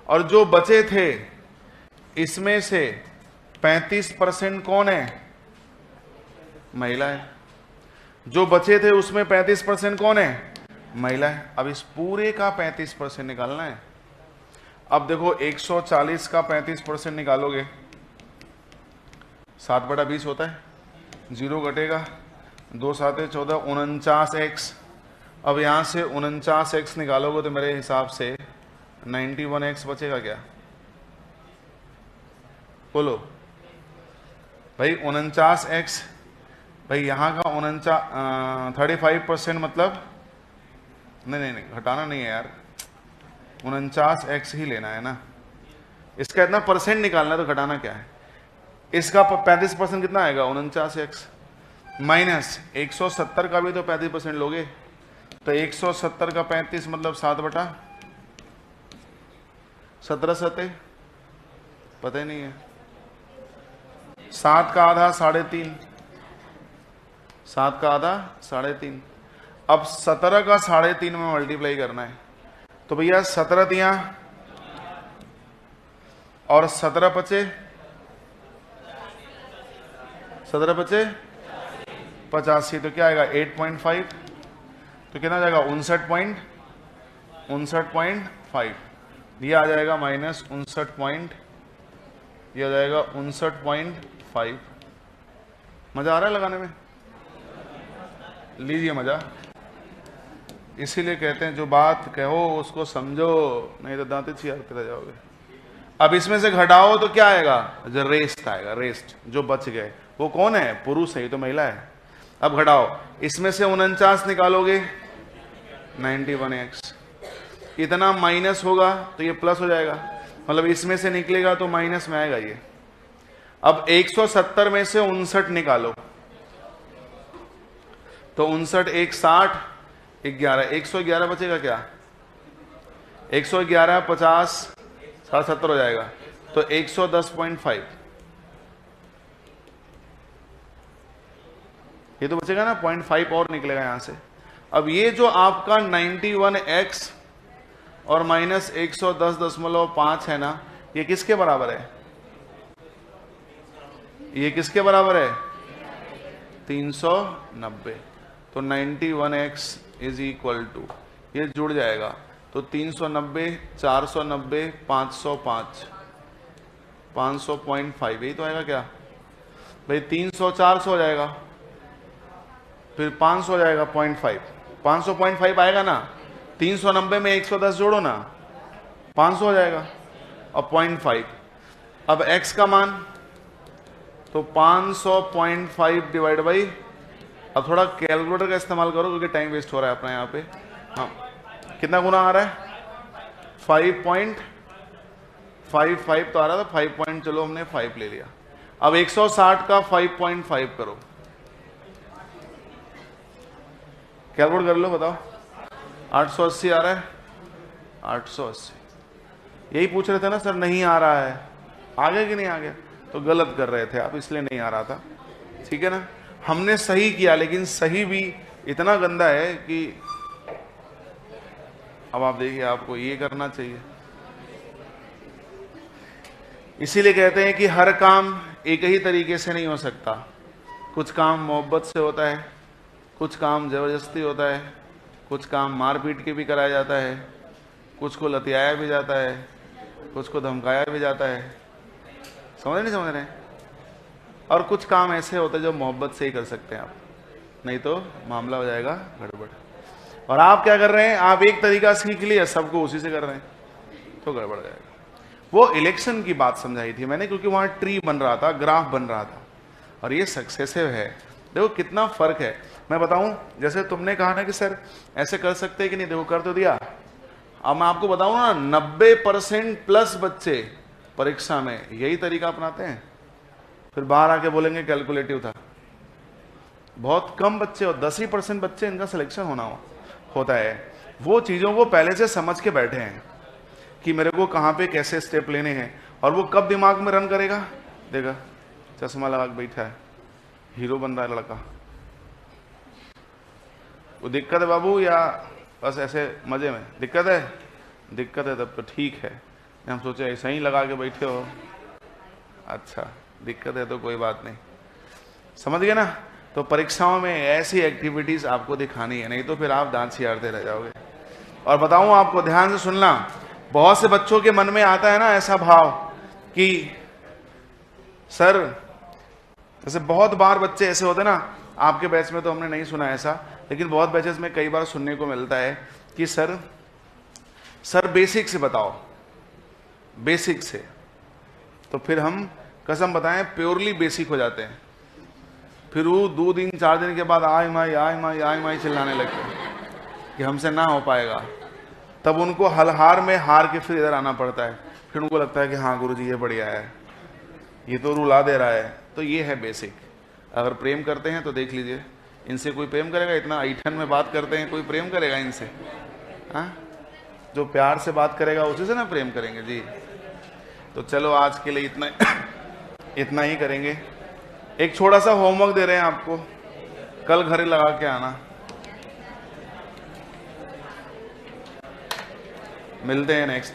और जो बचे थे इसमें से 35% कौन है? महिला है। जो बचे थे उसमें 35% कौन है? महिला है। अब इस पूरे का 35% निकालना है। अब देखो 140 का 35% निकालोगे 7/20 होता है, 0 घटेगा, 2 7 14, 49 एक्स। अब यहां से 49 एक्स निकालोगे तो मेरे हिसाब से 91 एक्स बचेगा क्या? बोलो भाई। 49 एक्स भाई, यहां का 35% मतलब नहीं, घटाना नहीं है यार, 49 एक्स ही लेना है ना। इसका इतना परसेंट निकालना है तो घटाना क्या है? इसका 35% कितना आएगा? 49 एक्स माइनस 170 का भी तो 35% लोगे, तो 170 का 35 मतलब 7/17 सते, पता ही नहीं है। 7 का आधा 3.5, 7 का आधा 3.5। अब 17 का 3.5 में मल्टीप्लाई करना है तो भैया 17 दिया और 17 बचे 85, तो क्या आएगा? 8.5, तो कितना जाएगा? 59.5। ये आ जाएगा माइनस 59 ये आ जाएगा 59.5। मजा आ रहा है लगाने में? लीजिए मजा। इसीलिए कहते हैं जो बात कहो उसको समझो, नहीं तो दांते चियारते रह जाओगे। अब इसमें से घटाओ तो क्या आएगा? जो रेस्ट आएगा, रेस्ट जो बच गए वो कौन है? पुरुष है, ये तो महिला है। अब घटाओ, इसमें से 49 निकालोगे 91 एक्स, इतना माइनस होगा तो ये प्लस हो जाएगा, मतलब इसमें से निकलेगा तो माइनस में आएगा ये। अब 170 में से 59 निकालो तो 59 1 60 11, 111 बचेगा क्या? 111 50 70 हो जाएगा, तो 110.5 ये तो बचेगा ना, 0.5 और निकलेगा यहां से। अब ये जो आपका 91x और माइनस 110.5 है ना, ये किसके बराबर है? ये किसके बराबर है? 390। तो 91x इज इक्वल टू, ये जुड़ जाएगा तो 390 490 505 500.5, यही तो आएगा क्या भाई? 300 400 हो जाएगा, फिर 500 हो जाएगा 0.5, 500.5 आएगा ना। 390 में 110 जोड़ो ना, 500 हो जाएगा और 0.5। अब x का मान तो 500.5 डिवाइड बाई, अब थोड़ा कैलकुलेटर का इस्तेमाल करो क्योंकि टाइम वेस्ट हो रहा है अपना यहाँ पे। हाँ, कितना गुना आ रहा है? 5.55 तो आ रहा था, 5 पॉइंट, चलो हमने 5 ले लिया। अब 160 का 5.5 करो, कैलकुलेट कर लो, बताओ। 880 आ रहा है, 880। यही पूछ रहे थे ना सर, नहीं आ रहा है, आ गया कि नहीं आ गया? तो गलत कर रहे थे आप, इसलिए नहीं आ रहा था, ठीक है ना। हमने सही किया, लेकिन सही भी इतना गंदा है कि अब आप देखिए, आपको ये करना चाहिए। इसीलिए कहते हैं कि हर काम एक ही तरीके से नहीं हो सकता। कुछ काम मोहब्बत से होता है, कुछ काम जबरदस्ती होता है, कुछ काम मारपीट के भी कराया जाता है, कुछ को लतियाया भी जाता है, कुछ को धमकाया भी जाता है। समझ नहीं समझ रहे? और कुछ काम ऐसे होते हैं जो मोहब्बत से ही कर सकते हैं आप, नहीं तो मामला हो जाएगा गड़बड़। और आप क्या कर रहे हैं? आप एक तरीका सीख लिया, सबको उसी से कर रहे हैं, तो गड़बड़ जाएगा। वो इलेक्शन की बात समझाई थी मैंने, क्योंकि वहां ट्री बन रहा था, ग्राफ बन रहा था, और ये सक्सेसिव है। देखो कितना फर्क है। मैं बताऊं, जैसे तुमने कहा ना कि सर ऐसे कर सकते हैं कि नहीं, देखो कर तो दिया। अब मैं आपको बताऊं ना, 90% प्लस बच्चे परीक्षा में यही तरीका अपनाते हैं, फिर बाहर आके बोलेंगे कैलकुलेटिव था। बहुत कम बच्चे, और 10% बच्चे इनका सिलेक्शन होता है। वो चीजों को पहले से समझ के बैठे हैं कि मेरे को कहां पे कैसे स्टेप लेने हैं, और वो कब दिमाग में रन करेगा? देखा, चश्मा लगा के बैठा है, हीरो बन रहा है लड़का। वो दिक्कत है बाबू या बस ऐसे मजे में? दिक्कत है, दिक्कत है तब तो ठीक है। हम सोचे ऐसा ही लगा के बैठे हो, अच्छा दिक्कत है तो कोई बात नहीं, समझ गए ना। तो परीक्षाओं में ऐसी एक्टिविटीज आपको दिखानी है, नहीं तो फिर आप दांत चियारते रह जाओगे। और बताऊं आपको, ध्यान से सुनना, बहुत से बच्चों के मन में आता है ना ऐसा भाव कि सर, जैसे बहुत बार बच्चे ऐसे होते ना, आपके बैच में तो हमने नहीं सुना ऐसा, लेकिन बहुत बैचेस में कई बार सुनने को मिलता है कि सर बेसिक से बताओ, बेसिक से। तो फिर हम कसम बताएं प्योरली बेसिक हो जाते हैं, फिर वो 2 दिन 4 दिन के बाद आय माई चिल्लाने लगते हैं कि हमसे ना हो पाएगा। तब उनको हलहार में हार के फिर इधर आना पड़ता है, फिर उनको लगता है कि हाँ गुरुजी ये बढ़िया है, ये तो रुला दे रहा है। तो ये है बेसिक। अगर प्रेम करते हैं तो देख लीजिए, इनसे कोई प्रेम करेगा? इतना ऐठन में बात करते हैं, कोई प्रेम करेगा इनसे? हाँ, जो प्यार से बात करेगा उसी से ना प्रेम करेंगे जी। तो चलो आज के लिए इतना ही करेंगे। एक छोटा सा होमवर्क दे रहे हैं आपको, कल घरे लगा के आना। मिलते हैं नेक्स्ट।